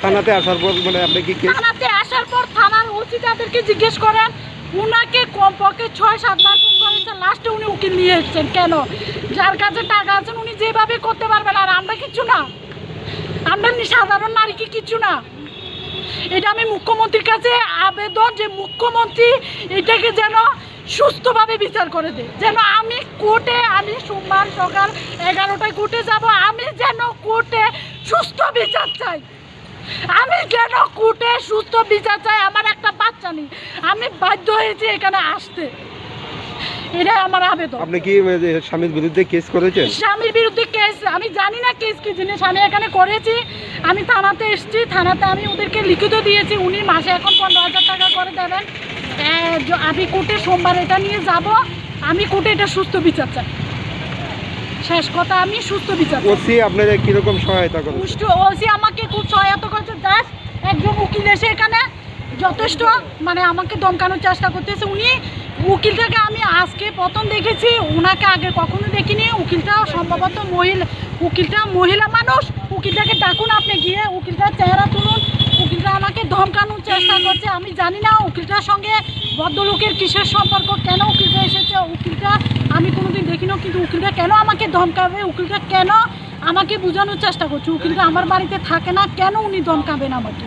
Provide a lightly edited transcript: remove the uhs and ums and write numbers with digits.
থানাতে আসার পর মানে আপনি কি থানাতে আসার পর থানার ওসি তাদেরকে জিজ্ঞেস করেন, উনাকে কমপক্ষে 6-7 বার ফোন করেছে, লাস্টে উনি উকিল নিয়ে এসেছেন। কেন? যার কাছে টাকা আছেন উনি যেভাবে করতে পারবেন, আর আমরা কিচ্ছু না, আমরা সাধারণ নারী কি কিচ্ছু না। এটা আমি মুখ্যমন্ত্রীর কাছে আবেদন যে মুখ্যমন্ত্রী এটাকে যেন সুস্থভাবে বিচার করে দেয়, যেন আমি কোর্টে, আমি সোমবার সকাল 11টায় কোর্টে যাব, আমি যেন কোর্টে সুস্থ বিচার চাই, আমি যেন কোর্টে সুস্থ বিচার চাই। আমার একটা বাচ্চা নেই, আমি বাধ্য হয়েছি এখানে আসতে, এটাই আমার আবেদন। আপনি কি স্বামীর বিরুদ্ধে কেস করেছেন? স্বামীর বিরুদ্ধে কেস আমি জানি না কেস কি জিনিস, আমি এখানে করেছি, আমি থানাতে এসেছি, থানাতে আমি ওদেরকে লিখিত দিয়েছি, উনি মাসে এখন 15,000 টাকা করে দেবেন। আমি কোর্টে সোমবার এটা নিয়ে যাব, আমি কোর্টে এটা সুস্থ বিচার চাই, শেষ কথা, আমি সুস্থ বিচার চাই। ওসি আপনাদের কিরকম সহায়তা করে? ওসি আমাকে খুব সহায়তা করেছে, জাস্ট একজন উকিল এসে এখানে যথেষ্ট মানে আমাকে দমকানোর চেষ্টা করতেছে। উনি উকিলটাকে আমি আজকে প্রথম দেখেছি, ওনাকে আগে কখনো দেখিনি। উকিলটা সম্ভবত উকিলটা মহিলা মানুষ, উকিলটাকে ডাকুন, আপনি গিয়ে উকিলটার চেহারা তুলুন। উকিলটা আমাকে ধমকানোর চেষ্টা করছে, আমি জানি না উকিলটার সঙ্গে ভদ্রলোকের কিসের সম্পর্ক, কেন উকিলটা এসেছে, উকিলটা আমি কোনোদিন দেখিনি, কিন্তু উকিলটা কেন আমাকে ধমকাবে, উকিলটা কেন আমাকে বোঝানোর চেষ্টা করছে, উকিলটা আমার বাড়িতে থাকে না, কেন উনি ধমকাবেন আমাকে?